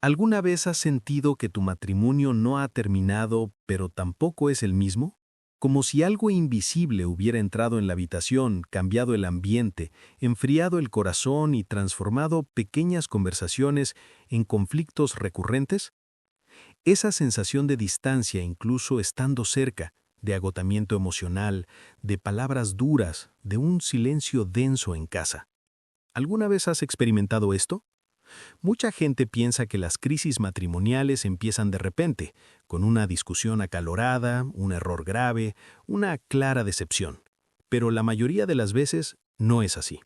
¿Alguna vez has sentido que tu matrimonio no ha terminado, pero tampoco es el mismo? Como si algo invisible hubiera entrado en la habitación, cambiado el ambiente, enfriado el corazón y transformado pequeñas conversaciones en conflictos recurrentes. Esa sensación de distancia, incluso estando cerca, de agotamiento emocional, de palabras duras, de un silencio denso en casa. ¿Alguna vez has experimentado esto? Mucha gente piensa que las crisis matrimoniales empiezan de repente, con una discusión acalorada, un error grave, una clara decepción. Pero la mayoría de las veces no es así.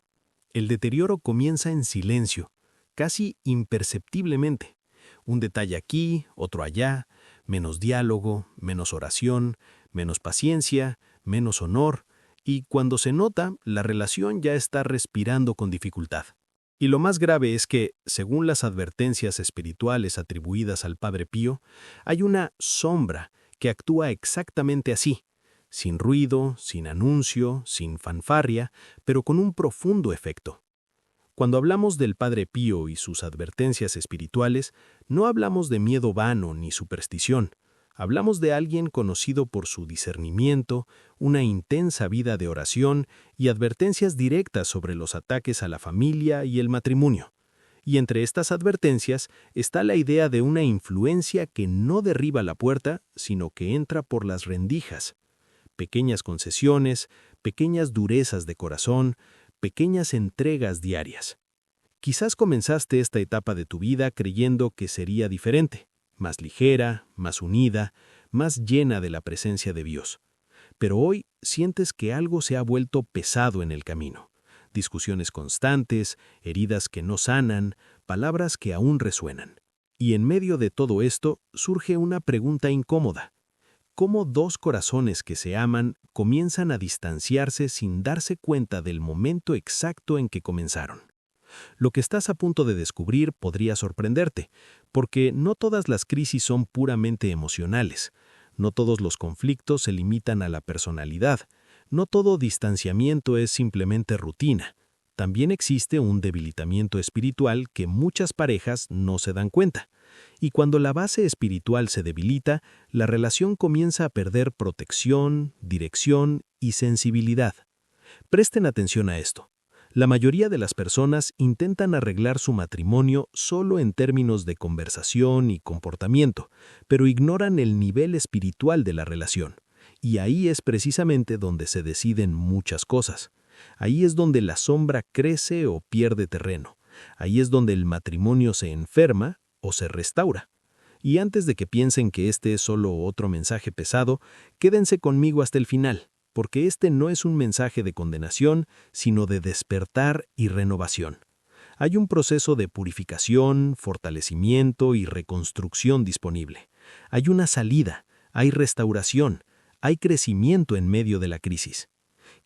El deterioro comienza en silencio, casi imperceptiblemente. Un detalle aquí, otro allá, menos diálogo, menos oración, menos paciencia, menos honor, y cuando se nota, la relación ya está respirando con dificultad. Y lo más grave es que, según las advertencias espirituales atribuidas al Padre Pío, hay una sombra que actúa exactamente así, sin ruido, sin anuncio, sin fanfarria, pero con un profundo efecto. Cuando hablamos del Padre Pío y sus advertencias espirituales, no hablamos de miedo vano ni superstición. Hablamos de alguien conocido por su discernimiento, una intensa vida de oración y advertencias directas sobre los ataques a la familia y el matrimonio. Y entre estas advertencias está la idea de una influencia que no derriba la puerta, sino que entra por las rendijas. Pequeñas concesiones, pequeñas durezas de corazón, pequeñas entregas diarias. Quizás comenzaste esta etapa de tu vida creyendo que sería diferente, más ligera, más unida, más llena de la presencia de Dios. Pero hoy sientes que algo se ha vuelto pesado en el camino. Discusiones constantes, heridas que no sanan, palabras que aún resuenan. Y en medio de todo esto surge una pregunta incómoda. ¿Cómo dos corazones que se aman comienzan a distanciarse sin darse cuenta del momento exacto en que comenzaron? Lo que estás a punto de descubrir podría sorprenderte, porque no todas las crisis son puramente emocionales, no todos los conflictos se limitan a la personalidad, no todo distanciamiento es simplemente rutina. También existe un debilitamiento espiritual que muchas parejas no se dan cuenta. Y cuando la base espiritual se debilita, la relación comienza a perder protección, dirección y sensibilidad. Presten atención a esto. La mayoría de las personas intentan arreglar su matrimonio solo en términos de conversación y comportamiento, pero ignoran el nivel espiritual de la relación. Y ahí es precisamente donde se deciden muchas cosas. Ahí es donde la sombra crece o pierde terreno. Ahí es donde el matrimonio se enferma o se restaura. Y antes de que piensen que este es solo otro mensaje pesado, quédense conmigo hasta el final, porque este no es un mensaje de condenación, sino de despertar y renovación. Hay un proceso de purificación, fortalecimiento y reconstrucción disponible. Hay una salida, hay restauración, hay crecimiento en medio de la crisis.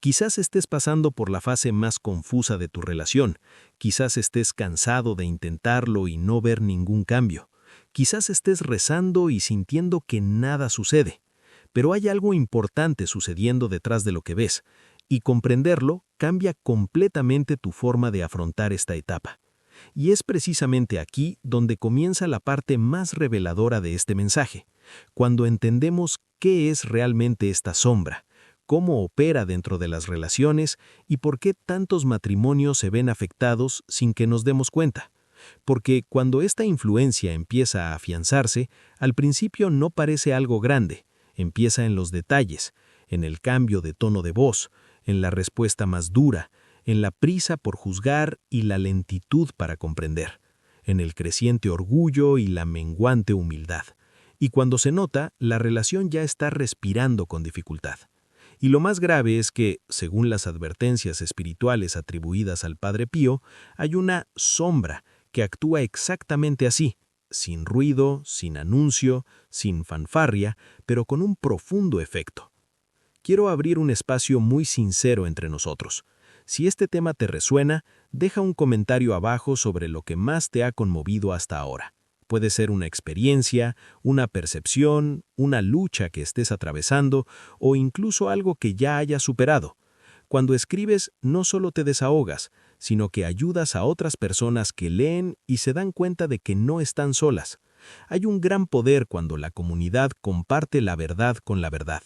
Quizás estés pasando por la fase más confusa de tu relación, quizás estés cansado de intentarlo y no ver ningún cambio, quizás estés rezando y sintiendo que nada sucede, pero hay algo importante sucediendo detrás de lo que ves, y comprenderlo cambia completamente tu forma de afrontar esta etapa. Y es precisamente aquí donde comienza la parte más reveladora de este mensaje, cuando entendemos qué es realmente esta sombra, cómo opera dentro de las relaciones y por qué tantos matrimonios se ven afectados sin que nos demos cuenta. Porque cuando esta influencia empieza a afianzarse, al principio no parece algo grande, empieza en los detalles, en el cambio de tono de voz, en la respuesta más dura, en la prisa por juzgar y la lentitud para comprender, en el creciente orgullo y la menguante humildad. Y cuando se nota, la relación ya está respirando con dificultad. Y lo más grave es que, según las advertencias espirituales atribuidas al Padre Pío, hay una sombra que actúa exactamente así, sin ruido, sin anuncio, sin fanfarria, pero con un profundo efecto. Quiero abrir un espacio muy sincero entre nosotros. Si este tema te resuena, deja un comentario abajo sobre lo que más te ha conmovido hasta ahora. Puede ser una experiencia, una percepción, una lucha que estés atravesando o incluso algo que ya hayas superado. Cuando escribes, no solo te desahogas, sino que ayudas a otras personas que leen y se dan cuenta de que no están solas. Hay un gran poder cuando la comunidad comparte la verdad con la verdad.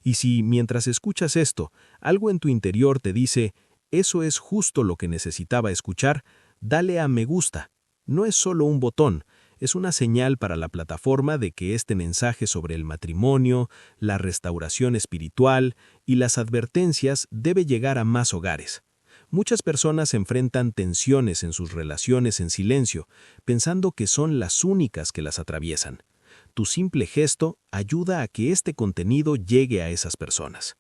Y si, mientras escuchas esto, algo en tu interior te dice, eso es justo lo que necesitaba escuchar, dale a me gusta. No es solo un botón, es una señal para la plataforma de que este mensaje sobre el matrimonio, la restauración espiritual y las advertencias debe llegar a más hogares. Muchas personas enfrentan tensiones en sus relaciones en silencio, pensando que son las únicas que las atraviesan. Tu simple gesto ayuda a que este contenido llegue a esas personas.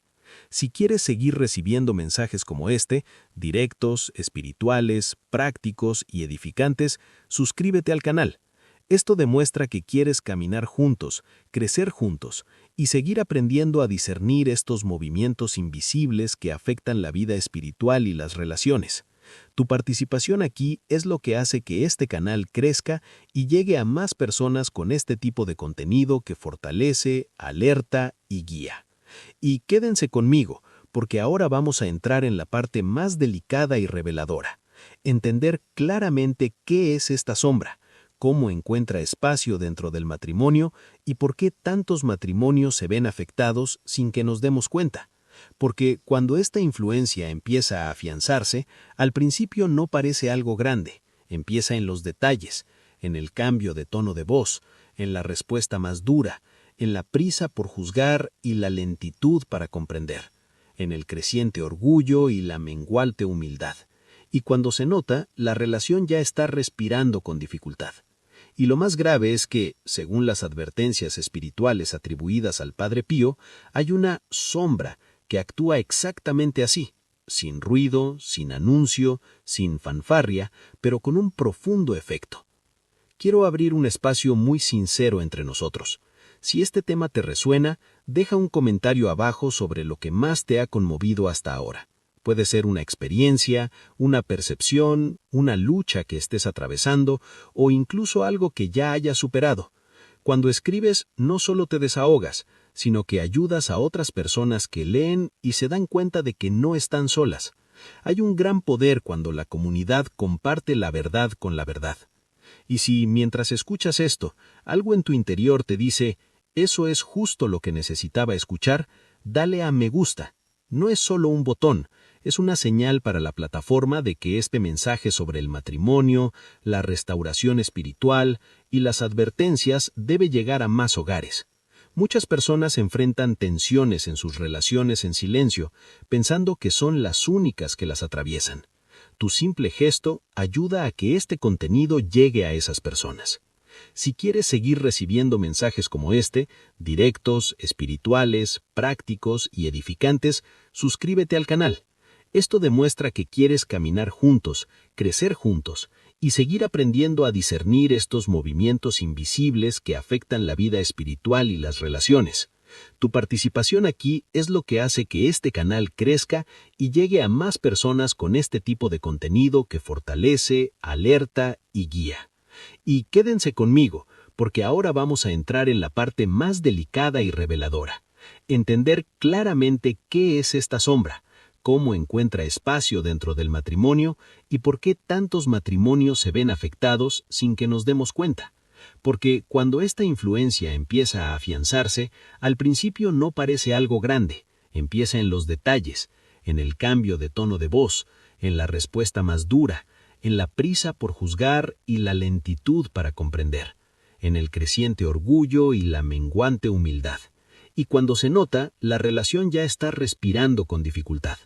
Si quieres seguir recibiendo mensajes como este, directos, espirituales, prácticos y edificantes, suscríbete al canal. Esto demuestra que quieres caminar juntos, crecer juntos y seguir aprendiendo a discernir estos movimientos invisibles que afectan la vida espiritual y las relaciones. Tu participación aquí es lo que hace que este canal crezca y llegue a más personas con este tipo de contenido que fortalece, alerta y guía. Y quédense conmigo, porque ahora vamos a entrar en la parte más delicada y reveladora. Entender claramente qué es esta sombra, cómo encuentra espacio dentro del matrimonio y por qué tantos matrimonios se ven afectados sin que nos demos cuenta. Porque cuando esta influencia empieza a afianzarse, al principio no parece algo grande, empieza en los detalles, en el cambio de tono de voz, en la respuesta más dura, en la prisa por juzgar y la lentitud para comprender, en el creciente orgullo y la menguante humildad. Y cuando se nota, la relación ya está respirando con dificultad. Y lo más grave es que, según las advertencias espirituales atribuidas al Padre Pío, hay una sombra que actúa exactamente así, sin ruido, sin anuncio, sin fanfarria, pero con un profundo efecto. Quiero abrir un espacio muy sincero entre nosotros. Si este tema te resuena, deja un comentario abajo sobre lo que más te ha conmovido hasta ahora. Puede ser una experiencia, una percepción, una lucha que estés atravesando o incluso algo que ya hayas superado. Cuando escribes, no solo te desahogas, sino que ayudas a otras personas que leen y se dan cuenta de que no están solas. Hay un gran poder cuando la comunidad comparte la verdad con la verdad. Y si, mientras escuchas esto, algo en tu interior te dice, eso es justo lo que necesitaba escuchar, dale a me gusta. No es solo un botón, es una señal para la plataforma de que este mensaje sobre el matrimonio, la restauración espiritual y las advertencias debe llegar a más hogares. Muchas personas enfrentan tensiones en sus relaciones en silencio, pensando que son las únicas que las atraviesan. Tu simple gesto ayuda a que este contenido llegue a esas personas. Si quieres seguir recibiendo mensajes como este, directos, espirituales, prácticos y edificantes, suscríbete al canal. Esto demuestra que quieres caminar juntos, crecer juntos y seguir aprendiendo a discernir estos movimientos invisibles que afectan la vida espiritual y las relaciones. Tu participación aquí es lo que hace que este canal crezca y llegue a más personas con este tipo de contenido que fortalece, alerta y guía. Y quédense conmigo, porque ahora vamos a entrar en la parte más delicada y reveladora. Entender claramente qué es esta sombra, cómo encuentra espacio dentro del matrimonio y por qué tantos matrimonios se ven afectados sin que nos demos cuenta. Porque cuando esta influencia empieza a afianzarse, al principio no parece algo grande, empieza en los detalles, en el cambio de tono de voz, en la respuesta más dura, en la prisa por juzgar y la lentitud para comprender, en el creciente orgullo y la menguante humildad. Y cuando se nota, la relación ya está respirando con dificultad.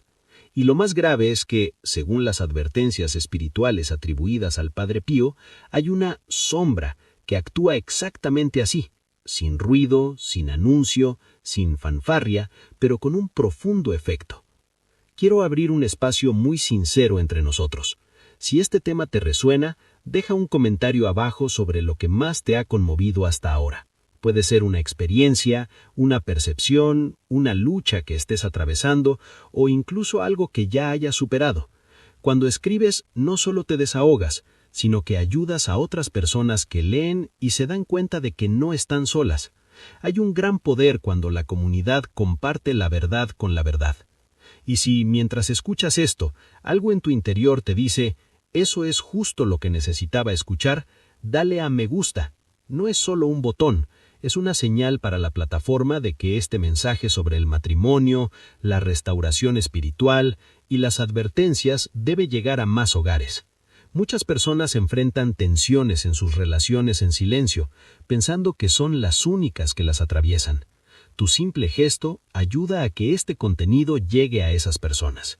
Y lo más grave es que, según las advertencias espirituales atribuidas al Padre Pío, hay una sombra que actúa exactamente así, sin ruido, sin anuncio, sin fanfarria, pero con un profundo efecto. Quiero abrir un espacio muy sincero entre nosotros. Si este tema te resuena, deja un comentario abajo sobre lo que más te ha conmovido hasta ahora. Puede ser una experiencia, una percepción, una lucha que estés atravesando o incluso algo que ya hayas superado. Cuando escribes, no solo te desahogas, sino que ayudas a otras personas que leen y se dan cuenta de que no están solas. Hay un gran poder cuando la comunidad comparte la verdad con la verdad. Y si, mientras escuchas esto, algo en tu interior te dice, eso es justo lo que necesitaba escuchar, dale a me gusta. No es solo un botón, es una señal para la plataforma de que este mensaje sobre el matrimonio, la restauración espiritual y las advertencias debe llegar a más hogares. Muchas personas enfrentan tensiones en sus relaciones en silencio, pensando que son las únicas que las atraviesan. Tu simple gesto ayuda a que este contenido llegue a esas personas.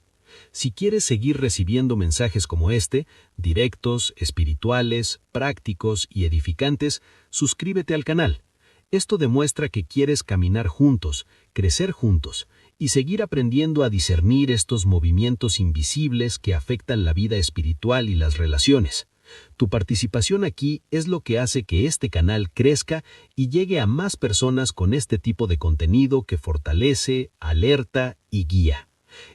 Si quieres seguir recibiendo mensajes como este, directos, espirituales, prácticos y edificantes, suscríbete al canal. Esto demuestra que quieres caminar juntos, crecer juntos y seguir aprendiendo a discernir estos movimientos invisibles que afectan la vida espiritual y las relaciones. Tu participación aquí es lo que hace que este canal crezca y llegue a más personas con este tipo de contenido que fortalece, alerta y guía.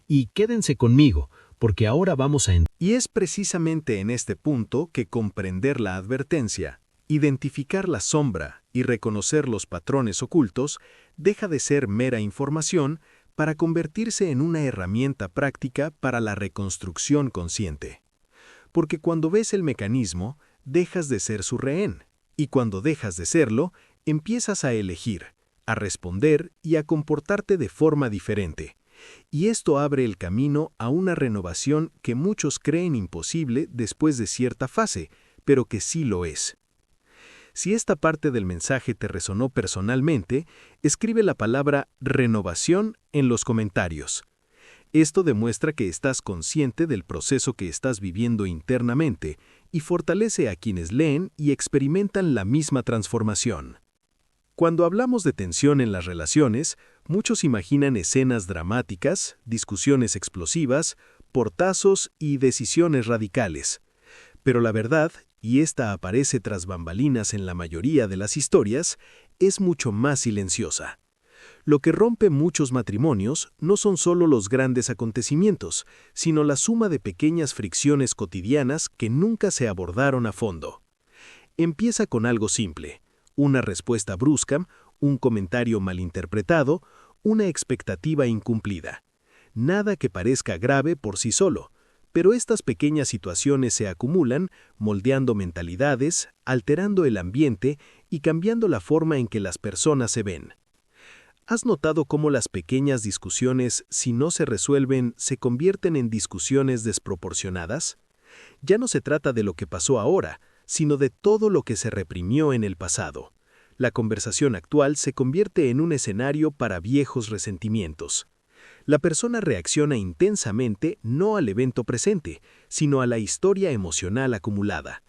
Y quédense conmigo, porque ahora vamos a... Y es precisamente en este punto que comprender la advertencia, identificar la sombra y reconocer los patrones ocultos deja de ser mera información para convertirse en una herramienta práctica para la reconstrucción consciente. Porque cuando ves el mecanismo, dejas de ser su rehén, y cuando dejas de serlo, empiezas a elegir, a responder y a comportarte de forma diferente. Y esto abre el camino a una renovación que muchos creen imposible después de cierta fase, pero que sí lo es. Si esta parte del mensaje te resonó personalmente, escribe la palabra renovación en los comentarios. Esto demuestra que estás consciente del proceso que estás viviendo internamente y fortalece a quienes leen y experimentan la misma transformación. Cuando hablamos de tensión en las relaciones, muchos imaginan escenas dramáticas, discusiones explosivas, portazos y decisiones radicales. Pero la verdad, y esta aparece tras bambalinas en la mayoría de las historias, es mucho más silenciosa. Lo que rompe muchos matrimonios no son solo los grandes acontecimientos, sino la suma de pequeñas fricciones cotidianas que nunca se abordaron a fondo. Empieza con algo simple: una respuesta brusca, un comentario malinterpretado, una expectativa incumplida. Nada que parezca grave por sí solo, pero estas pequeñas situaciones se acumulan, moldeando mentalidades, alterando el ambiente y cambiando la forma en que las personas se ven. ¿Has notado cómo las pequeñas discusiones, si no se resuelven, se convierten en discusiones desproporcionadas? Ya no se trata de lo que pasó ahora, sino de todo lo que se reprimió en el pasado. La conversación actual se convierte en un escenario para viejos resentimientos. La persona reacciona intensamente no al evento presente, sino a la historia emocional acumulada.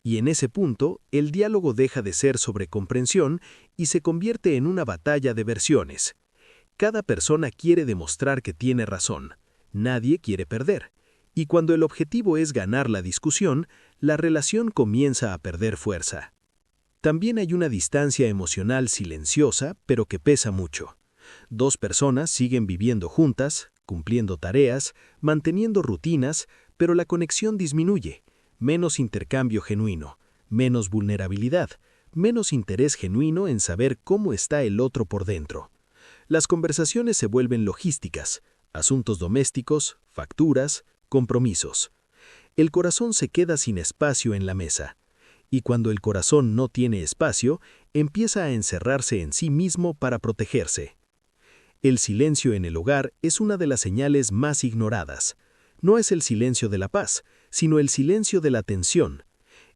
Y en ese punto, el diálogo deja de ser sobre comprensión y se convierte en una batalla de versiones. Cada persona quiere demostrar que tiene razón. Nadie quiere perder. Y cuando el objetivo es ganar la discusión, la relación comienza a perder fuerza. También hay una distancia emocional silenciosa, pero que pesa mucho. Dos personas siguen viviendo juntas, cumpliendo tareas, manteniendo rutinas, pero la conexión disminuye. Menos intercambio genuino, menos vulnerabilidad, menos interés genuino en saber cómo está el otro por dentro. Las conversaciones se vuelven logísticas, asuntos domésticos, facturas, compromisos. El corazón se queda sin espacio en la mesa. Y cuando el corazón no tiene espacio, empieza a encerrarse en sí mismo para protegerse. El silencio en el hogar es una de las señales más ignoradas. No es el silencio de la paz, sino el silencio de la tensión.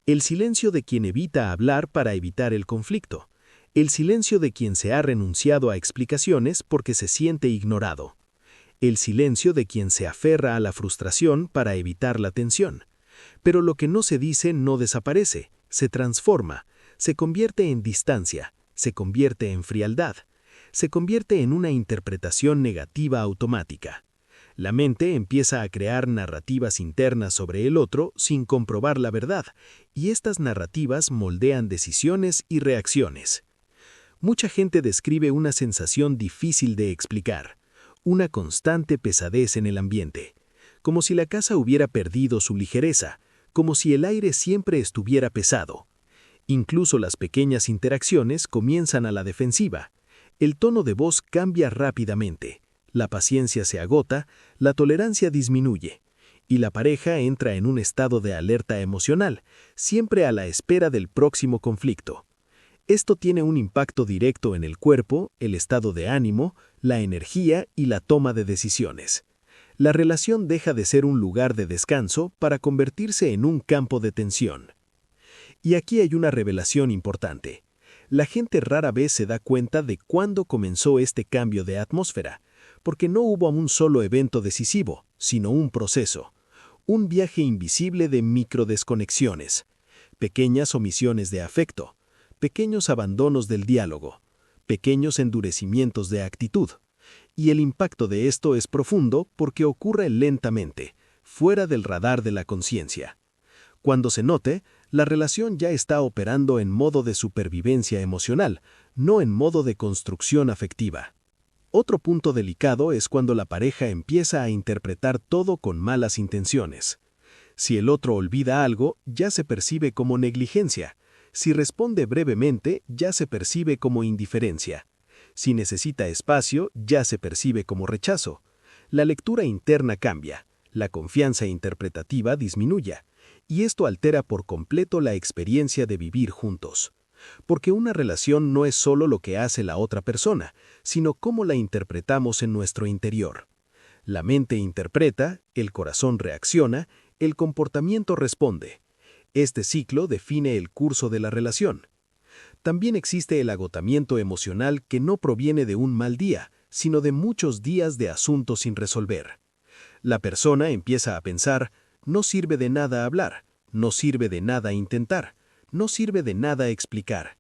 El silencio de quien evita hablar para evitar el conflicto. El silencio de quien se ha renunciado a explicaciones porque se siente ignorado. El silencio de quien se aferra a la frustración para evitar la tensión. Pero lo que no se dice no desaparece, se transforma, se convierte en distancia, se convierte en frialdad, se convierte en una interpretación negativa automática. La mente empieza a crear narrativas internas sobre el otro sin comprobar la verdad, y estas narrativas moldean decisiones y reacciones. Mucha gente describe una sensación difícil de explicar, una constante pesadez en el ambiente, como si la casa hubiera perdido su ligereza, como si el aire siempre estuviera pesado. Incluso las pequeñas interacciones comienzan a la defensiva. El tono de voz cambia rápidamente. La paciencia se agota, la tolerancia disminuye, y la pareja entra en un estado de alerta emocional, siempre a la espera del próximo conflicto. Esto tiene un impacto directo en el cuerpo, el estado de ánimo, la energía y la toma de decisiones. La relación deja de ser un lugar de descanso para convertirse en un campo de tensión. Y aquí hay una revelación importante. La gente rara vez se da cuenta de cuándo comenzó este cambio de atmósfera, porque no hubo un solo evento decisivo, sino un proceso. Un viaje invisible de microdesconexiones, pequeñas omisiones de afecto, pequeños abandonos del diálogo, pequeños endurecimientos de actitud. Y el impacto de esto es profundo porque ocurre lentamente, fuera del radar de la conciencia. Cuando se note, la relación ya está operando en modo de supervivencia emocional, no en modo de construcción afectiva. Otro punto delicado es cuando la pareja empieza a interpretar todo con malas intenciones. Si el otro olvida algo, ya se percibe como negligencia. Si responde brevemente, ya se percibe como indiferencia. Si necesita espacio, ya se percibe como rechazo. La lectura interna cambia, la confianza interpretativa disminuye, y esto altera por completo la experiencia de vivir juntos. Porque una relación no es solo lo que hace la otra persona, sino cómo la interpretamos en nuestro interior. La mente interpreta, el corazón reacciona, el comportamiento responde. Este ciclo define el curso de la relación. También existe el agotamiento emocional que no proviene de un mal día, sino de muchos días de asuntos sin resolver. La persona empieza a pensar, no sirve de nada hablar, no sirve de nada intentar, no sirve de nada explicar.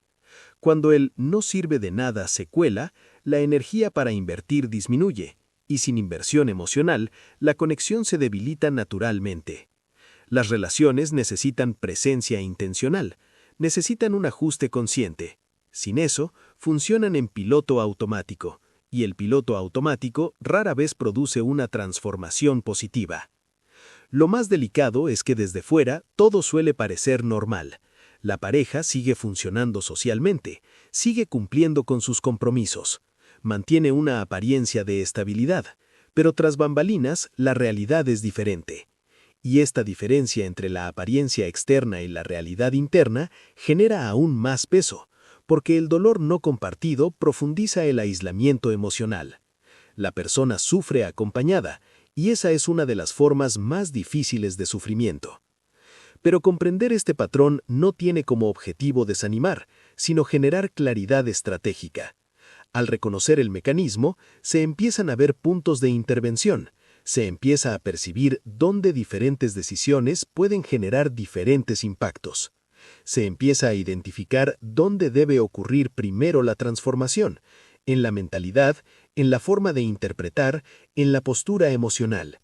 Cuando el no sirve de nada se cuela, la energía para invertir disminuye, y sin inversión emocional, la conexión se debilita naturalmente. Las relaciones necesitan presencia intencional, necesitan un ajuste consciente. Sin eso, funcionan en piloto automático, y el piloto automático rara vez produce una transformación positiva. Lo más delicado es que desde fuera todo suele parecer normal. La pareja sigue funcionando socialmente, sigue cumpliendo con sus compromisos, mantiene una apariencia de estabilidad, pero tras bambalinas la realidad es diferente. Y esta diferencia entre la apariencia externa y la realidad interna genera aún más peso, porque el dolor no compartido profundiza el aislamiento emocional. La persona sufre acompañada, y esa es una de las formas más difíciles de sufrimiento. Pero comprender este patrón no tiene como objetivo desanimar, sino generar claridad estratégica. Al reconocer el mecanismo, se empiezan a ver puntos de intervención, se empieza a percibir dónde diferentes decisiones pueden generar diferentes impactos. Se empieza a identificar dónde debe ocurrir primero la transformación, en la mentalidad, en la forma de interpretar, en la postura emocional.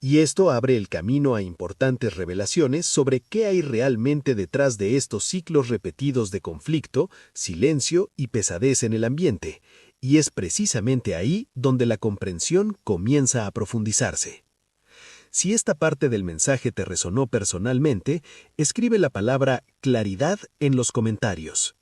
Y esto abre el camino a importantes revelaciones sobre qué hay realmente detrás de estos ciclos repetidos de conflicto, silencio y pesadez en el ambiente, y es precisamente ahí donde la comprensión comienza a profundizarse. Si esta parte del mensaje te resonó personalmente, escribe la palabra claridad en los comentarios.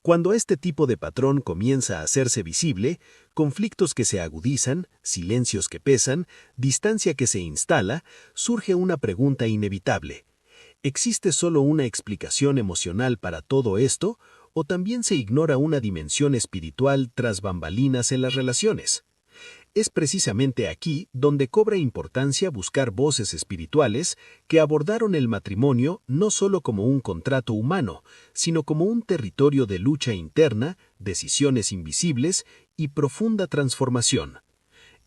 Cuando este tipo de patrón comienza a hacerse visible, conflictos que se agudizan, silencios que pesan, distancia que se instala, surge una pregunta inevitable. ¿Existe solo una explicación emocional para todo esto, o también se ignora una dimensión espiritual tras bambalinas en las relaciones? Es precisamente aquí donde cobra importancia buscar voces espirituales que abordaron el matrimonio no solo como un contrato humano, sino como un territorio de lucha interna, decisiones invisibles y profunda transformación.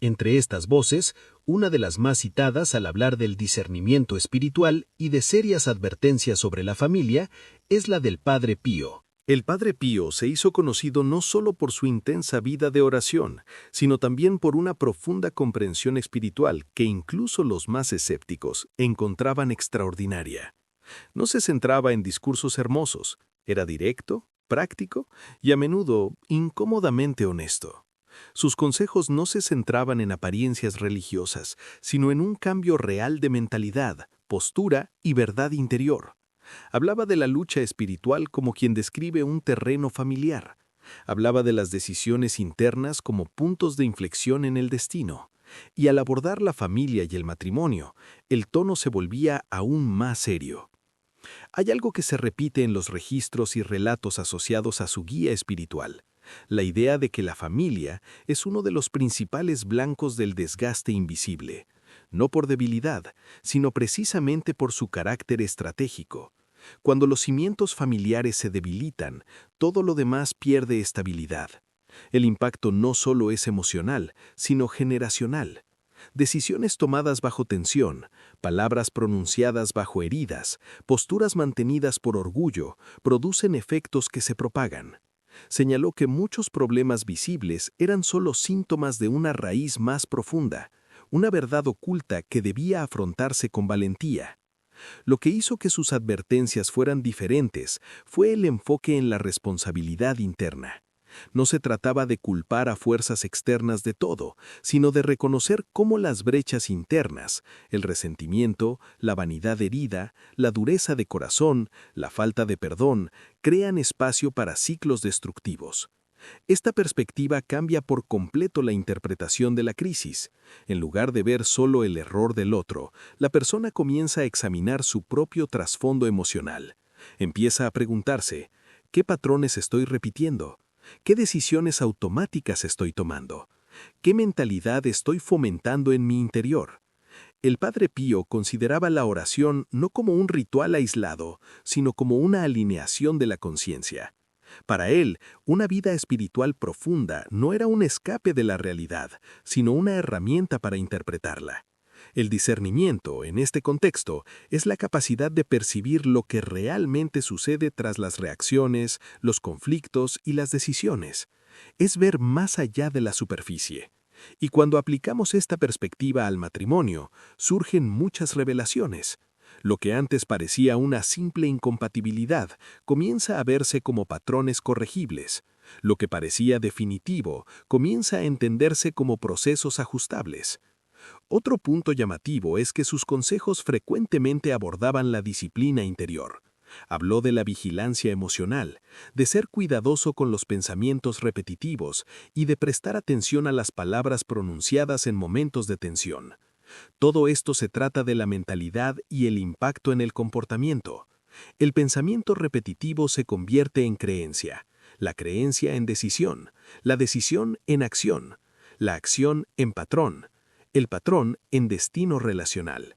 Entre estas voces, una de las más citadas al hablar del discernimiento espiritual y de serias advertencias sobre la familia es la del Padre Pío. El Padre Pío se hizo conocido no solo por su intensa vida de oración, sino también por una profunda comprensión espiritual que incluso los más escépticos encontraban extraordinaria. No se centraba en discursos hermosos, era directo, práctico y a menudo incómodamente honesto. Sus consejos no se centraban en apariencias religiosas, sino en un cambio real de mentalidad, postura y verdad interior. Hablaba de la lucha espiritual como quien describe un terreno familiar. Hablaba de las decisiones internas como puntos de inflexión en el destino. Y al abordar la familia y el matrimonio, el tono se volvía aún más serio. Hay algo que se repite en los registros y relatos asociados a su guía espiritual: la idea de que la familia es uno de los principales blancos del desgaste invisible, no por debilidad, sino precisamente por su carácter estratégico. Cuando los cimientos familiares se debilitan, todo lo demás pierde estabilidad. El impacto no solo es emocional, sino generacional. Decisiones tomadas bajo tensión, palabras pronunciadas bajo heridas, posturas mantenidas por orgullo, producen efectos que se propagan. Señaló que muchos problemas visibles eran solo síntomas de una raíz más profunda, una verdad oculta que debía afrontarse con valentía. Lo que hizo que sus advertencias fueran diferentes fue el enfoque en la responsabilidad interna. No se trataba de culpar a fuerzas externas de todo, sino de reconocer cómo las brechas internas, el resentimiento, la vanidad herida, la dureza de corazón, la falta de perdón, crean espacio para ciclos destructivos. Esta perspectiva cambia por completo la interpretación de la crisis. En lugar de ver solo el error del otro, la persona comienza a examinar su propio trasfondo emocional. Empieza a preguntarse: ¿qué patrones estoy repitiendo? ¿Qué decisiones automáticas estoy tomando? ¿Qué mentalidad estoy fomentando en mi interior? El Padre Pío consideraba la oración no como un ritual aislado, sino como una alineación de la conciencia. Para él, una vida espiritual profunda no era un escape de la realidad, sino una herramienta para interpretarla. El discernimiento, en este contexto, es la capacidad de percibir lo que realmente sucede tras las reacciones, los conflictos y las decisiones. Es ver más allá de la superficie. Y cuando aplicamos esta perspectiva al matrimonio, surgen muchas revelaciones. Lo que antes parecía una simple incompatibilidad comienza a verse como patrones corregibles. Lo que parecía definitivo comienza a entenderse como procesos ajustables. Otro punto llamativo es que sus consejos frecuentemente abordaban la disciplina interior. Habló de la vigilancia emocional, de ser cuidadoso con los pensamientos repetitivos y de prestar atención a las palabras pronunciadas en momentos de tensión. Todo esto se trata de la mentalidad y el impacto en el comportamiento. El pensamiento repetitivo se convierte en creencia, la creencia en decisión, la decisión en acción, la acción en patrón, el patrón en destino relacional.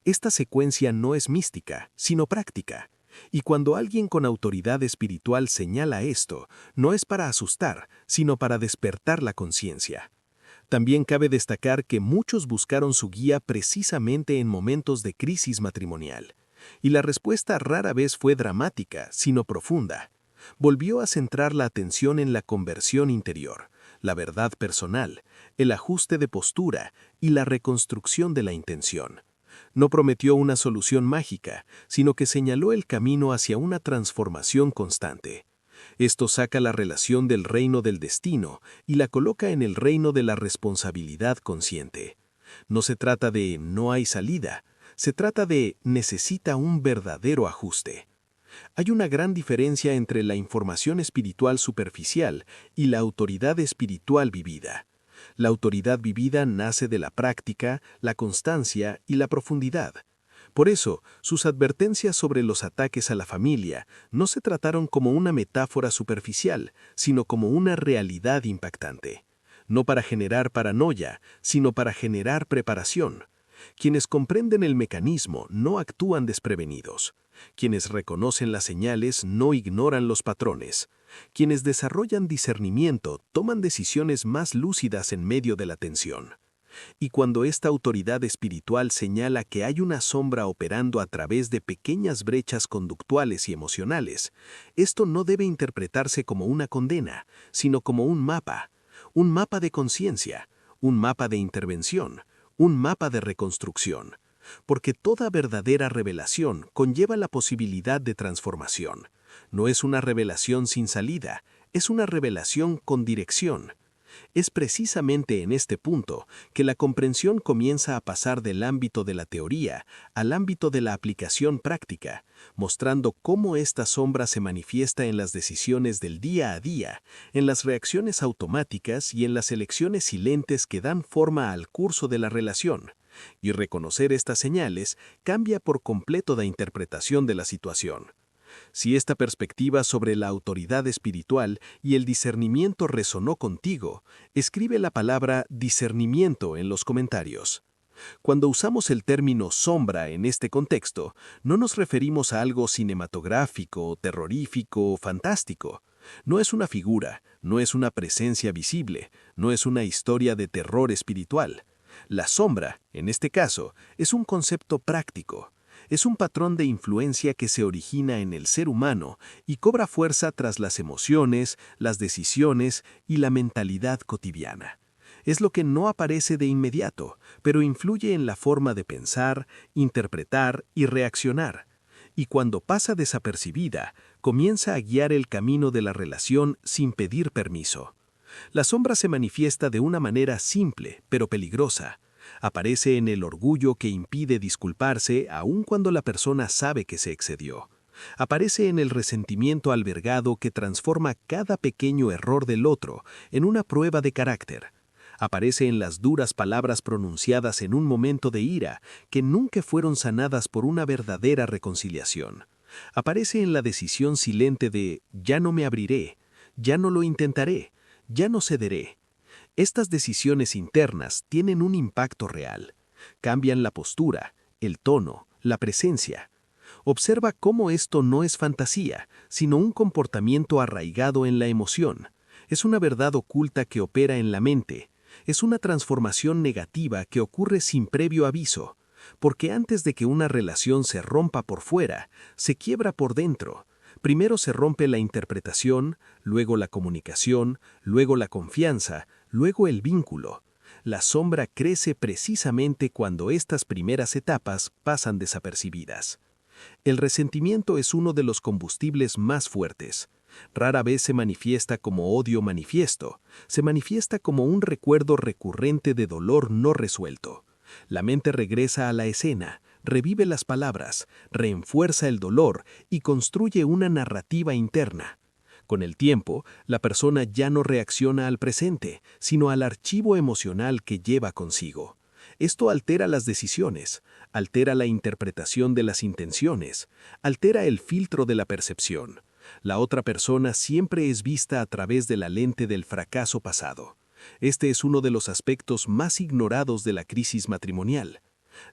Esta secuencia no es mística, sino práctica. Y cuando alguien con autoridad espiritual señala esto, no es para asustar, sino para despertar la conciencia. También cabe destacar que muchos buscaron su guía precisamente en momentos de crisis matrimonial. Y la respuesta rara vez fue dramática, sino profunda. Volvió a centrar la atención en la conversión interior, la verdad personal, el ajuste de postura y la reconstrucción de la intención. No prometió una solución mágica, sino que señaló el camino hacia una transformación constante. Esto saca la relación del reino del destino y la coloca en el reino de la responsabilidad consciente. No se trata de no hay salida, se trata de necesita un verdadero ajuste. Hay una gran diferencia entre la información espiritual superficial y la autoridad espiritual vivida. La autoridad vivida nace de la práctica, la constancia y la profundidad. Por eso, sus advertencias sobre los ataques a la familia no se trataron como una metáfora superficial, sino como una realidad impactante. No para generar paranoia, sino para generar preparación. Quienes comprenden el mecanismo no actúan desprevenidos. Quienes reconocen las señales no ignoran los patrones. Quienes desarrollan discernimiento toman decisiones más lúcidas en medio de la tensión. Y cuando esta autoridad espiritual señala que hay una sombra operando a través de pequeñas brechas conductuales y emocionales, esto no debe interpretarse como una condena, sino como un mapa de conciencia, un mapa de intervención, un mapa de reconstrucción. Porque toda verdadera revelación conlleva la posibilidad de transformación. No es una revelación sin salida, es una revelación con dirección. Es precisamente en este punto que la comprensión comienza a pasar del ámbito de la teoría al ámbito de la aplicación práctica, mostrando cómo esta sombra se manifiesta en las decisiones del día a día, en las reacciones automáticas y en las elecciones silentes que dan forma al curso de la relación. Y reconocer estas señales cambia por completo la interpretación de la situación. Si esta perspectiva sobre la autoridad espiritual y el discernimiento resonó contigo, escribe la palabra discernimiento en los comentarios. Cuando usamos el término sombra en este contexto, no nos referimos a algo cinematográfico, terrorífico o fantástico. No es una figura, no es una presencia visible, no es una historia de terror espiritual. La sombra, en este caso, es un concepto práctico. Es un patrón de influencia que se origina en el ser humano y cobra fuerza tras las emociones, las decisiones y la mentalidad cotidiana. Es lo que no aparece de inmediato, pero influye en la forma de pensar, interpretar y reaccionar. Y cuando pasa desapercibida, comienza a guiar el camino de la relación sin pedir permiso. La sombra se manifiesta de una manera simple, pero peligrosa. Aparece en el orgullo que impide disculparse aun cuando la persona sabe que se excedió. Aparece en el resentimiento albergado que transforma cada pequeño error del otro en una prueba de carácter. Aparece en las duras palabras pronunciadas en un momento de ira que nunca fueron sanadas por una verdadera reconciliación. Aparece en la decisión silente de «ya no me abriré», «ya no lo intentaré», «ya no cederé». Estas decisiones internas tienen un impacto real. Cambian la postura, el tono, la presencia. Observa cómo esto no es fantasía, sino un comportamiento arraigado en la emoción. Es una verdad oculta que opera en la mente. Es una transformación negativa que ocurre sin previo aviso, porque antes de que una relación se rompa por fuera, se quiebra por dentro. Primero se rompe la interpretación, luego la comunicación, luego la confianza, luego el vínculo. La sombra crece precisamente cuando estas primeras etapas pasan desapercibidas. El resentimiento es uno de los combustibles más fuertes. Rara vez se manifiesta como odio manifiesto, se manifiesta como un recuerdo recurrente de dolor no resuelto. La mente regresa a la escena, revive las palabras, refuerza el dolor y construye una narrativa interna. Con el tiempo, la persona ya no reacciona al presente, sino al archivo emocional que lleva consigo. Esto altera las decisiones, altera la interpretación de las intenciones, altera el filtro de la percepción. La otra persona siempre es vista a través de la lente del fracaso pasado. Este es uno de los aspectos más ignorados de la crisis matrimonial.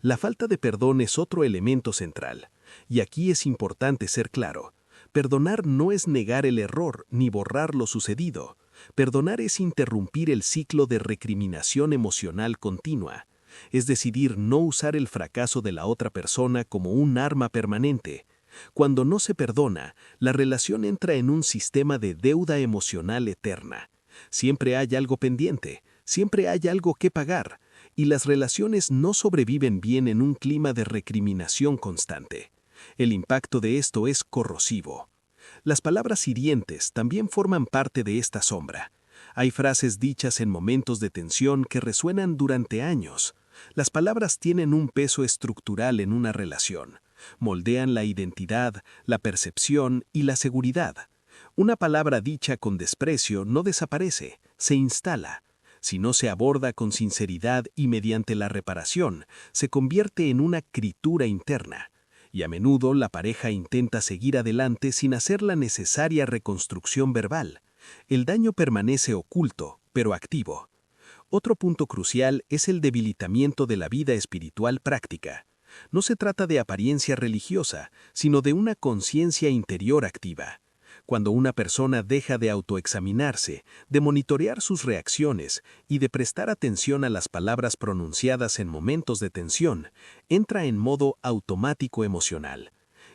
La falta de perdón es otro elemento central, y aquí es importante ser claro. Perdonar no es negar el error ni borrar lo sucedido. Perdonar es interrumpir el ciclo de recriminación emocional continua. Es decidir no usar el fracaso de la otra persona como un arma permanente. Cuando no se perdona, la relación entra en un sistema de deuda emocional eterna. Siempre hay algo pendiente, siempre hay algo que pagar, y las relaciones no sobreviven bien en un clima de recriminación constante. El impacto de esto es corrosivo. Las palabras hirientes también forman parte de esta sombra. Hay frases dichas en momentos de tensión que resuenan durante años. Las palabras tienen un peso estructural en una relación. Moldean la identidad, la percepción y la seguridad. Una palabra dicha con desprecio no desaparece, se instala. Si no se aborda con sinceridad y mediante la reparación, se convierte en una critura interna. Y a menudo la pareja intenta seguir adelante sin hacer la necesaria reconstrucción verbal. El daño permanece oculto, pero activo. Otro punto crucial es el debilitamiento de la vida espiritual práctica. No se trata de apariencia religiosa, sino de una conciencia interior activa. Cuando una persona deja de autoexaminarse, de monitorear sus reacciones y de prestar atención a las palabras pronunciadas en momentos de tensión, entra en modo automático emocional.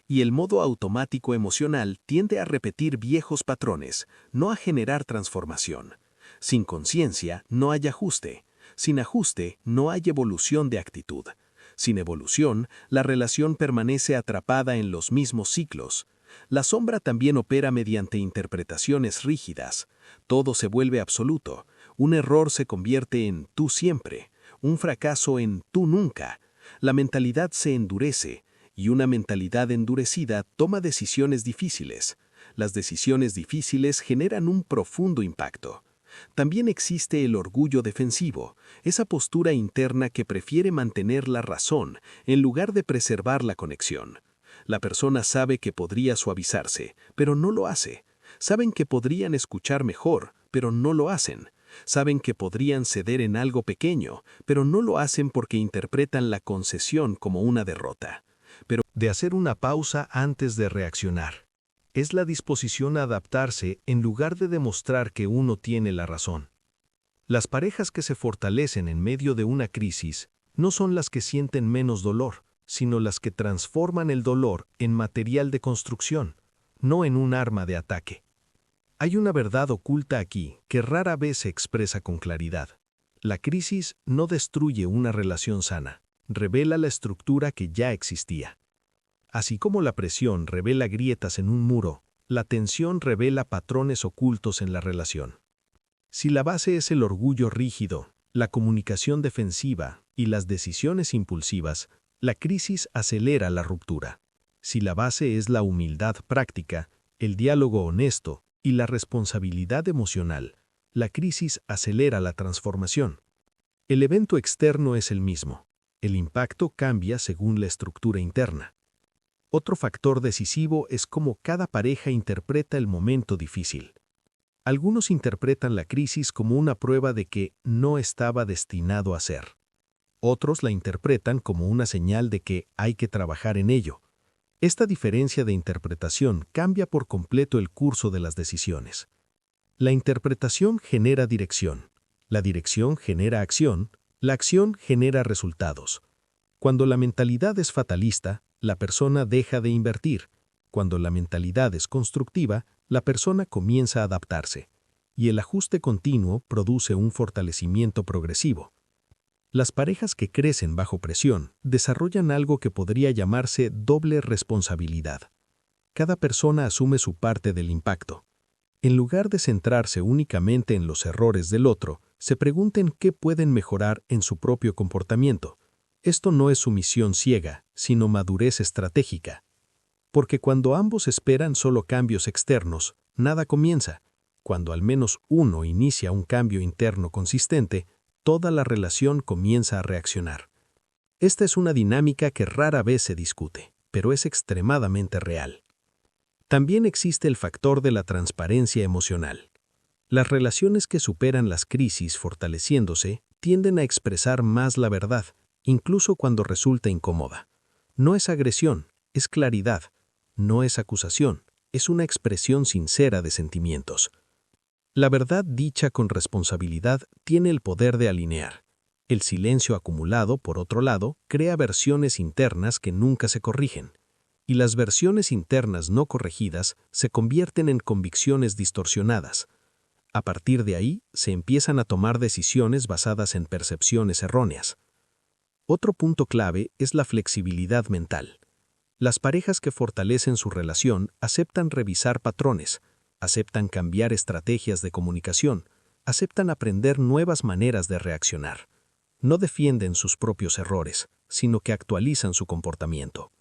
Y el modo automático emocional tiende a repetir viejos patrones, no a generar transformación. Sin conciencia no hay ajuste. Sin ajuste no hay evolución de actitud. Sin evolución, la relación permanece atrapada en los mismos ciclos. La sombra también opera mediante interpretaciones rígidas. Todo se vuelve absoluto. Un error se convierte en tú siempre, un fracaso en tú nunca. La mentalidad se endurece, y una mentalidad endurecida toma decisiones difíciles. Las decisiones difíciles generan un profundo impacto. También existe el orgullo defensivo, esa postura interna que prefiere mantener la razón en lugar de preservar la conexión. La persona sabe que podría suavizarse, pero no lo hace. Saben que podrían escuchar mejor, pero no lo hacen. Saben que podrían ceder en algo pequeño, pero no lo hacen porque interpretan la concesión como una derrota. Pero de hacer una pausa antes de reaccionar. Es la disposición a adaptarse en lugar de demostrar que uno tiene la razón. Las parejas que se fortalecen en medio de una crisis no son las que sienten menos dolor, sino las que transforman el dolor en material de construcción, no en un arma de ataque. Hay una verdad oculta aquí que rara vez se expresa con claridad. La crisis no destruye una relación sana, revela la estructura que ya existía. Así como la presión revela grietas en un muro, la tensión revela patrones ocultos en la relación. Si la base es el orgullo rígido, la comunicación defensiva y las decisiones impulsivas, la crisis acelera la ruptura. Si la base es la humildad práctica, el diálogo honesto y la responsabilidad emocional, la crisis acelera la transformación. El evento externo es el mismo. El impacto cambia según la estructura interna. Otro factor decisivo es cómo cada pareja interpreta el momento difícil. Algunos interpretan la crisis como una prueba de que no estaba destinado a ser. Otros la interpretan como una señal de que hay que trabajar en ello. Esta diferencia de interpretación cambia por completo el curso de las decisiones. La interpretación genera dirección. La dirección genera acción. La acción genera resultados. Cuando la mentalidad es fatalista, la persona deja de invertir. Cuando la mentalidad es constructiva, la persona comienza a adaptarse. Y el ajuste continuo produce un fortalecimiento progresivo. Las parejas que crecen bajo presión desarrollan algo que podría llamarse doble responsabilidad. Cada persona asume su parte del impacto. En lugar de centrarse únicamente en los errores del otro, se pregunten qué pueden mejorar en su propio comportamiento. Esto no es sumisión ciega, sino madurez estratégica. Porque cuando ambos esperan solo cambios externos, nada comienza. Cuando al menos uno inicia un cambio interno consistente, toda la relación comienza a reaccionar. Esta es una dinámica que rara vez se discute, pero es extremadamente real. También existe el factor de la transparencia emocional. Las relaciones que superan las crisis fortaleciéndose tienden a expresar más la verdad, incluso cuando resulta incómoda. No es agresión, es claridad. No es acusación, es una expresión sincera de sentimientos. La verdad dicha con responsabilidad tiene el poder de alinear. El silencio acumulado, por otro lado, crea versiones internas que nunca se corrigen. Y las versiones internas no corregidas se convierten en convicciones distorsionadas. A partir de ahí, se empiezan a tomar decisiones basadas en percepciones erróneas. Otro punto clave es la flexibilidad mental. Las parejas que fortalecen su relación aceptan revisar patrones, aceptan cambiar estrategias de comunicación, aceptan aprender nuevas maneras de reaccionar. No defienden sus propios errores, sino que actualizan su comportamiento.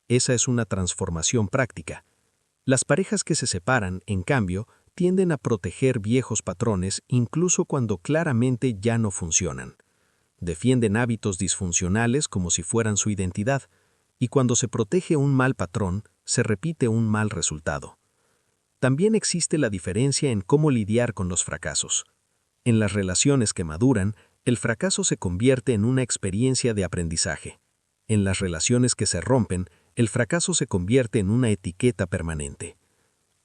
Esa es una transformación práctica. Las parejas que se separan, en cambio, tienden a proteger viejos patrones incluso cuando claramente ya no funcionan. Defienden hábitos disfuncionales como si fueran su identidad, y cuando se protege un mal patrón, se repite un mal resultado. También existe la diferencia en cómo lidiar con los fracasos. En las relaciones que maduran, el fracaso se convierte en una experiencia de aprendizaje. En las relaciones que se rompen, el fracaso se convierte en una etiqueta permanente.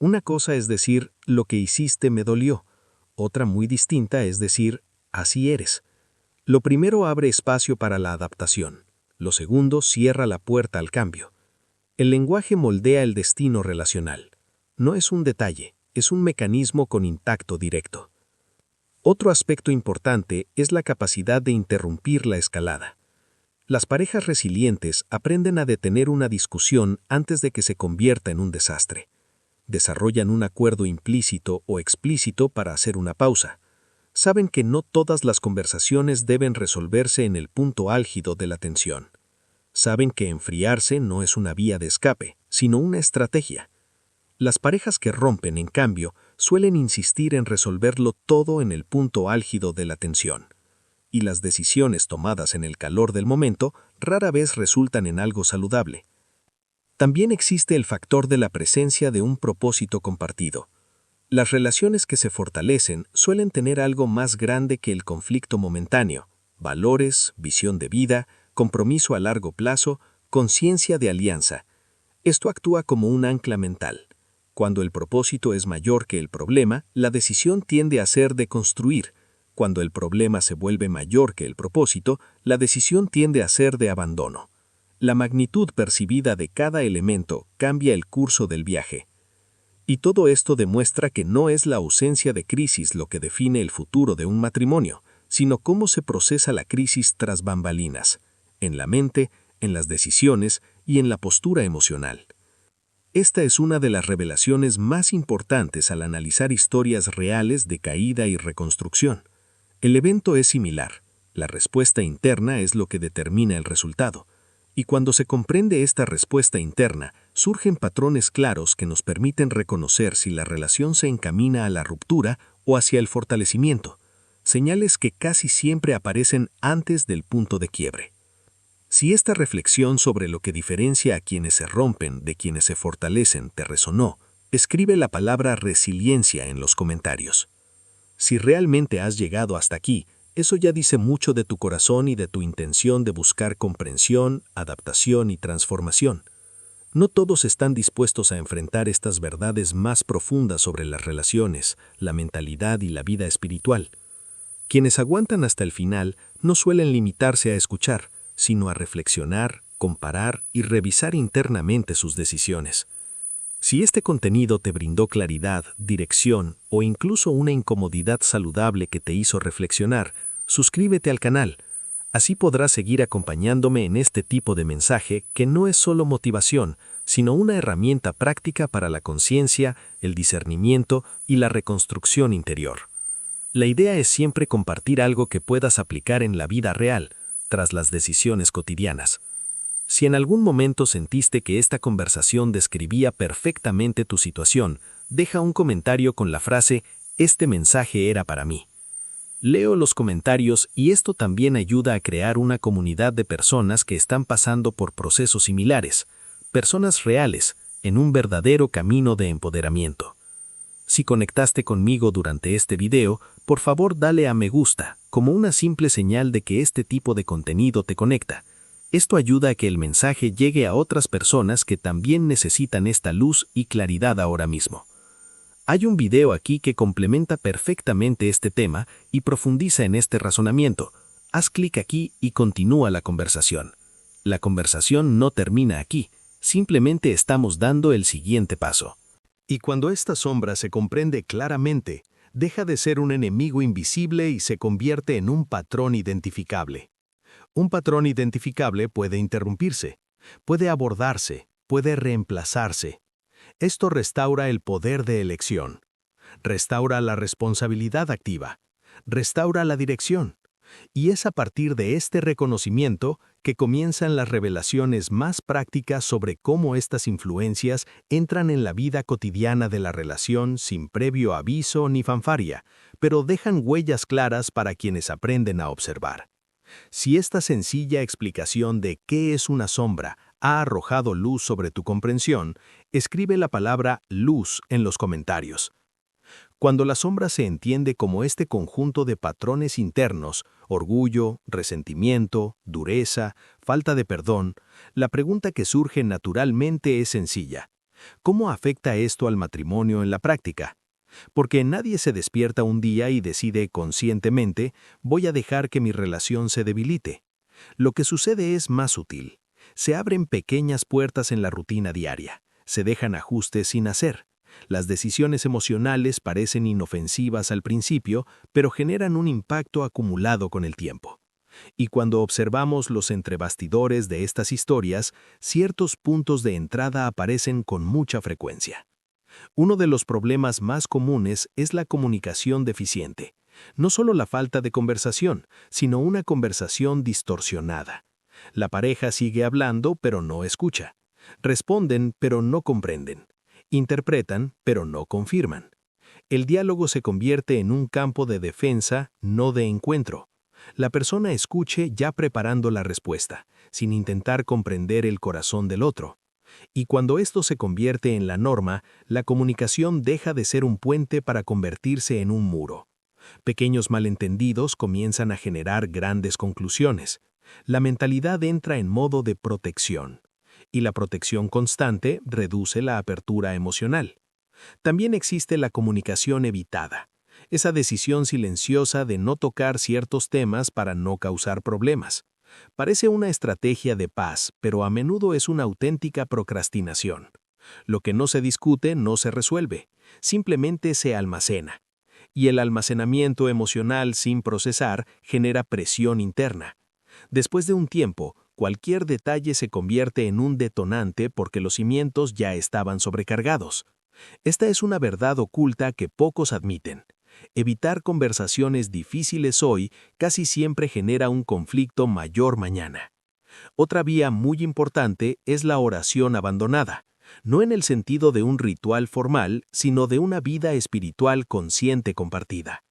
Una cosa es decir, lo que hiciste me dolió. Otra muy distinta es decir, así eres. Lo primero abre espacio para la adaptación. Lo segundo cierra la puerta al cambio. El lenguaje moldea el destino relacional. No es un detalle, es un mecanismo con impacto directo. Otro aspecto importante es la capacidad de interrumpir la escalada. Las parejas resilientes aprenden a detener una discusión antes de que se convierta en un desastre. Desarrollan un acuerdo implícito o explícito para hacer una pausa. saben que no todas las conversaciones deben resolverse en el punto álgido de la tensión. Saben que enfriarse no es una vía de escape, sino una estrategia. Las parejas que rompen, en cambio, suelen insistir en resolverlo todo en el punto álgido de la tensión. Y las decisiones tomadas en el calor del momento rara vez resultan en algo saludable. También existe el factor de la presencia de un propósito compartido. Las relaciones que se fortalecen suelen tener algo más grande que el conflicto momentáneo: valores, visión de vida, compromiso a largo plazo, conciencia de alianza. Esto actúa como un ancla mental. Cuando el propósito es mayor que el problema, la decisión tiende a ser de construir. Cuando el problema se vuelve mayor que el propósito, la decisión tiende a ser de abandono. La magnitud percibida de cada elemento cambia el curso del viaje. Y todo esto demuestra que no es la ausencia de crisis lo que define el futuro de un matrimonio, sino cómo se procesa la crisis tras bambalinas, en la mente, en las decisiones y en la postura emocional. Esta es una de las revelaciones más importantes al analizar historias reales de caída y reconstrucción. El evento es similar, la respuesta interna es lo que determina el resultado. Y cuando se comprende esta respuesta interna, surgen patrones claros que nos permiten reconocer si la relación se encamina a la ruptura o hacia el fortalecimiento, señales que casi siempre aparecen antes del punto de quiebre. Si esta reflexión sobre lo que diferencia a quienes se rompen de quienes se fortalecen te resonó, escribe la palabra resiliencia en los comentarios. Si realmente has llegado hasta aquí, eso ya dice mucho de tu corazón y de tu intención de buscar comprensión, adaptación y transformación. No todos están dispuestos a enfrentar estas verdades más profundas sobre las relaciones, la mentalidad y la vida espiritual. Quienes aguantan hasta el final no suelen limitarse a escuchar, sino a reflexionar, comparar y revisar internamente sus decisiones. Si este contenido te brindó claridad, dirección o incluso una incomodidad saludable que te hizo reflexionar, suscríbete al canal. Así podrás seguir acompañándome en este tipo de mensaje que no es solo motivación, sino una herramienta práctica para la conciencia, el discernimiento y la reconstrucción interior. La idea es siempre compartir algo que puedas aplicar en la vida real, tras las decisiones cotidianas. Si en algún momento sentiste que esta conversación describía perfectamente tu situación, deja un comentario con la frase «Este mensaje era para mí». Leo los comentarios y esto también ayuda a crear una comunidad de personas que están pasando por procesos similares, personas reales, en un verdadero camino de empoderamiento. Si conectaste conmigo durante este video, por favor dale a me gusta, como una simple señal de que este tipo de contenido te conecta. Esto ayuda a que el mensaje llegue a otras personas que también necesitan esta luz y claridad ahora mismo. Hay un video aquí que complementa perfectamente este tema y profundiza en este razonamiento. Haz clic aquí y continúa la conversación. La conversación no termina aquí, simplemente estamos dando el siguiente paso. Y cuando esta sombra se comprende claramente, deja de ser un enemigo invisible y se convierte en un patrón identificable. Un patrón identificable puede interrumpirse, puede abordarse, puede reemplazarse. Esto restaura el poder de elección, restaura la responsabilidad activa, restaura la dirección. Y es a partir de este reconocimiento que comienzan las revelaciones más prácticas sobre cómo estas influencias entran en la vida cotidiana de la relación sin previo aviso ni fanfarria, pero dejan huellas claras para quienes aprenden a observar. Si esta sencilla explicación de qué es una sombra ha arrojado luz sobre tu comprensión, escribe la palabra luz en los comentarios. Cuando la sombra se entiende como este conjunto de patrones internos, orgullo, resentimiento, dureza, falta de perdón, la pregunta que surge naturalmente es sencilla. ¿Cómo afecta esto al matrimonio en la práctica? Porque nadie se despierta un día y decide conscientemente, voy a dejar que mi relación se debilite. Lo que sucede es más sutil. Se abren pequeñas puertas en la rutina diaria, se dejan ajustes sin hacer. Las decisiones emocionales parecen inofensivas al principio, pero generan un impacto acumulado con el tiempo. Y cuando observamos los entrebastidores de estas historias, ciertos puntos de entrada aparecen con mucha frecuencia. Uno de los problemas más comunes es la comunicación deficiente. No solo la falta de conversación, sino una conversación distorsionada. La pareja sigue hablando, pero no escucha. Responden, pero no comprenden. Interpretan, pero no confirman. El diálogo se convierte en un campo de defensa, no de encuentro. La persona escuche ya preparando la respuesta, sin intentar comprender el corazón del otro. Y cuando esto se convierte en la norma, la comunicación deja de ser un puente para convertirse en un muro. Pequeños malentendidos comienzan a generar grandes conclusiones. La mentalidad entra en modo de protección. Y la protección constante reduce la apertura emocional. También existe la comunicación evitada, esa decisión silenciosa de no tocar ciertos temas para no causar problemas. Parece una estrategia de paz, pero a menudo es una auténtica procrastinación. Lo que no se discute no se resuelve, simplemente se almacena. Y el almacenamiento emocional sin procesar genera presión interna. Después de un tiempo, cualquier detalle se convierte en un detonante porque los cimientos ya estaban sobrecargados. Esta es una verdad oculta que pocos admiten. Evitar conversaciones difíciles hoy casi siempre genera un conflicto mayor mañana. Otra vía muy importante es la oración abandonada, no en el sentido de un ritual formal, sino de una vida espiritual consciente compartida.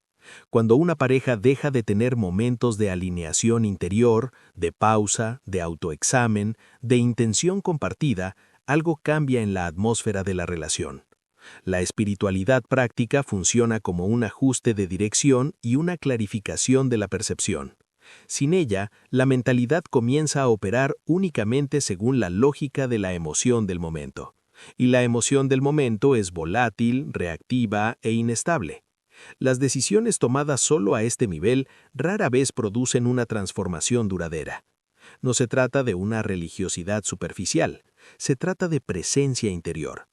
Cuando una pareja deja de tener momentos de alineación interior, de pausa, de autoexamen, de intención compartida, algo cambia en la atmósfera de la relación. La espiritualidad práctica funciona como un ajuste de dirección y una clarificación de la percepción. Sin ella, la mentalidad comienza a operar únicamente según la lógica de la emoción del momento. Y la emoción del momento es volátil, reactiva e inestable. Las decisiones tomadas solo a este nivel rara vez producen una transformación duradera. No se trata de una religiosidad superficial, se trata de presencia interior.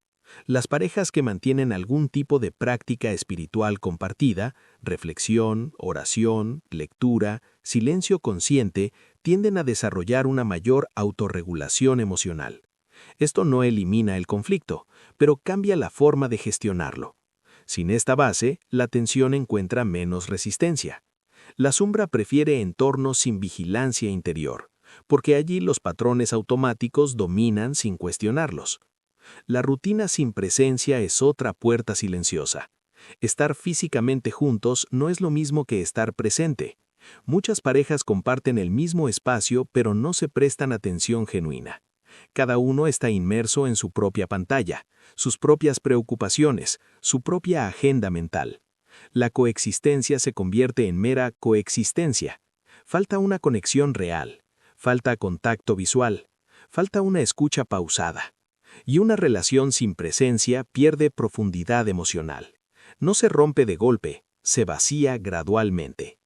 Las parejas que mantienen algún tipo de práctica espiritual compartida, reflexión, oración, lectura, silencio consciente, tienden a desarrollar una mayor autorregulación emocional. Esto no elimina el conflicto, pero cambia la forma de gestionarlo. Sin esta base, la tensión encuentra menos resistencia. La sombra prefiere entornos sin vigilancia interior, porque allí los patrones automáticos dominan sin cuestionarlos. La rutina sin presencia es otra puerta silenciosa. Estar físicamente juntos no es lo mismo que estar presente. Muchas parejas comparten el mismo espacio, pero no se prestan atención genuina. Cada uno está inmerso en su propia pantalla, sus propias preocupaciones, su propia agenda mental. La coexistencia se convierte en mera coexistencia. Falta una conexión real, falta contacto visual, falta una escucha pausada. Y una relación sin presencia pierde profundidad emocional. No se rompe de golpe, se vacía gradualmente.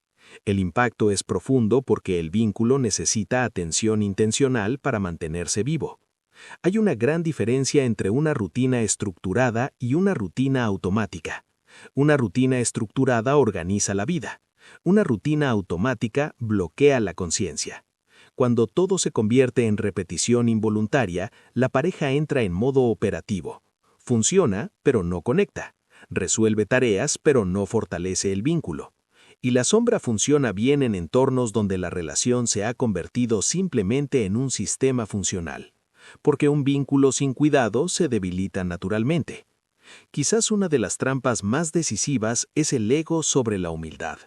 El impacto es profundo porque el vínculo necesita atención intencional para mantenerse vivo. Hay una gran diferencia entre una rutina estructurada y una rutina automática. Una rutina estructurada organiza la vida. Una rutina automática bloquea la conciencia. Cuando todo se convierte en repetición involuntaria, la pareja entra en modo operativo. Funciona, pero no conecta. Resuelve tareas, pero no fortalece el vínculo. Y la sombra funciona bien en entornos donde la relación se ha convertido simplemente en un sistema funcional. Porque un vínculo sin cuidado se debilita naturalmente. Quizás una de las trampas más decisivas es el ego sobre la humildad.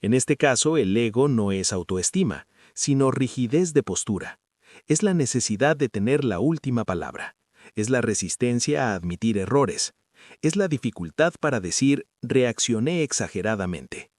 En este caso, el ego no es autoestima, sino rigidez de postura. Es la necesidad de tener la última palabra. Es la resistencia a admitir errores. Es la dificultad para decir, reaccioné exageradamente.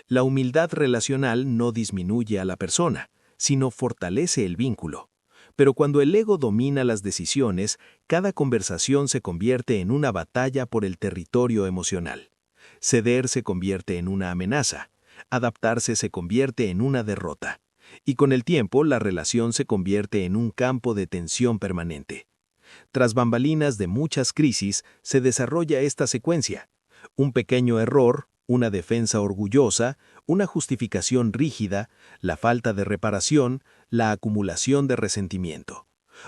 La humildad relacional no disminuye a la persona, sino fortalece el vínculo. Pero cuando el ego domina las decisiones, cada conversación se convierte en una batalla por el territorio emocional. Ceder se convierte en una amenaza. Adaptarse se convierte en una derrota. Y con el tiempo, la relación se convierte en un campo de tensión permanente. Tras bambalinas de muchas crisis, se desarrolla esta secuencia. Un pequeño error, una defensa orgullosa, una justificación rígida, la falta de reparación, la acumulación de resentimiento.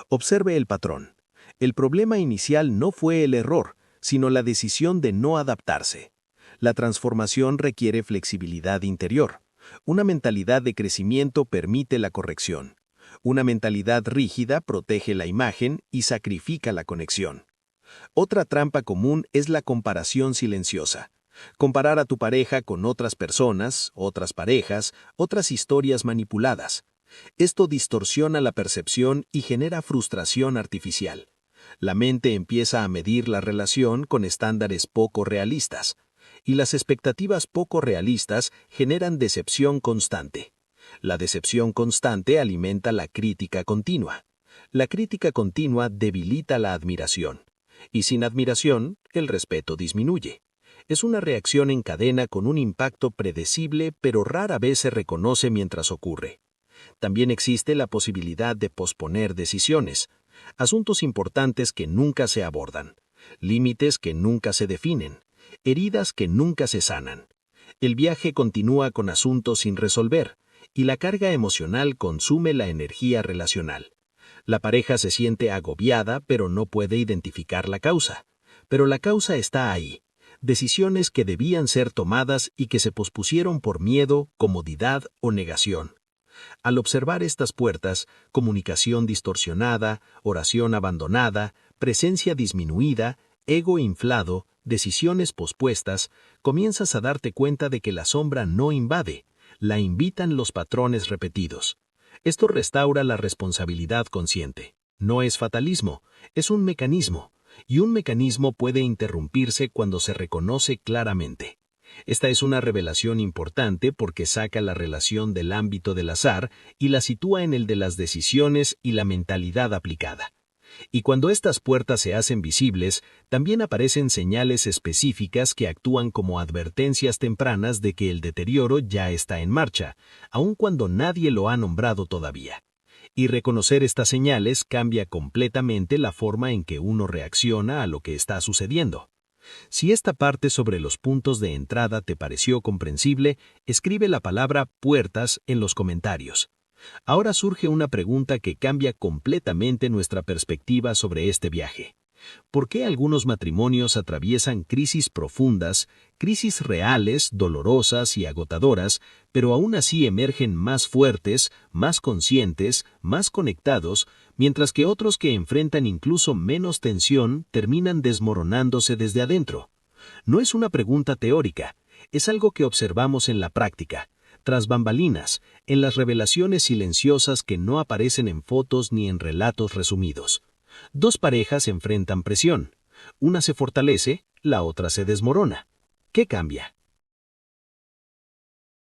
Observe el patrón. El problema inicial no fue el error, sino la decisión de no adaptarse. La transformación requiere flexibilidad interior. Una mentalidad de crecimiento permite la corrección. Una mentalidad rígida protege la imagen y sacrifica la conexión. Otra trampa común es la comparación silenciosa. Comparar a tu pareja con otras personas, otras parejas, otras historias manipuladas. Esto distorsiona la percepción y genera frustración artificial. La mente empieza a medir la relación con estándares poco realistas. Y las expectativas poco realistas generan decepción constante. La decepción constante alimenta la crítica continua. La crítica continua debilita la admiración. Y sin admiración, el respeto disminuye. Es una reacción en cadena con un impacto predecible, pero rara vez se reconoce mientras ocurre. También existe la posibilidad de posponer decisiones, asuntos importantes que nunca se abordan, límites que nunca se definen, heridas que nunca se sanan. El viaje continúa con asuntos sin resolver, y la carga emocional consume la energía relacional. La pareja se siente agobiada, pero no puede identificar la causa. Pero la causa está ahí. Decisiones que debían ser tomadas y que se pospusieron por miedo, comodidad o negación. Al observar estas puertas, comunicación distorsionada, oración abandonada, presencia disminuida, ego inflado, decisiones pospuestas, comienzas a darte cuenta de que la sombra no invade, la invitan los patrones repetidos. Esto restaura la responsabilidad consciente. No es fatalismo, es un mecanismo, y un mecanismo puede interrumpirse cuando se reconoce claramente. Esta es una revelación importante porque saca la relación del ámbito del azar y la sitúa en el de las decisiones y la mentalidad aplicada. Y cuando estas puertas se hacen visibles, también aparecen señales específicas que actúan como advertencias tempranas de que el deterioro ya está en marcha, aun cuando nadie lo ha nombrado todavía. Y reconocer estas señales cambia completamente la forma en que uno reacciona a lo que está sucediendo. Si esta parte sobre los puntos de entrada te pareció comprensible, escribe la palabra puertas en los comentarios. Ahora surge una pregunta que cambia completamente nuestra perspectiva sobre este viaje. ¿Por qué algunos matrimonios atraviesan crisis profundas, crisis reales, dolorosas y agotadoras, pero aún así emergen más fuertes, más conscientes, más conectados, mientras que otros que enfrentan incluso menos tensión terminan desmoronándose desde adentro? No es una pregunta teórica, es algo que observamos en la práctica, tras bambalinas, en las revelaciones silenciosas que no aparecen en fotos ni en relatos resumidos. Dos parejas enfrentan presión. Una se fortalece, la otra se desmorona. ¿Qué cambia?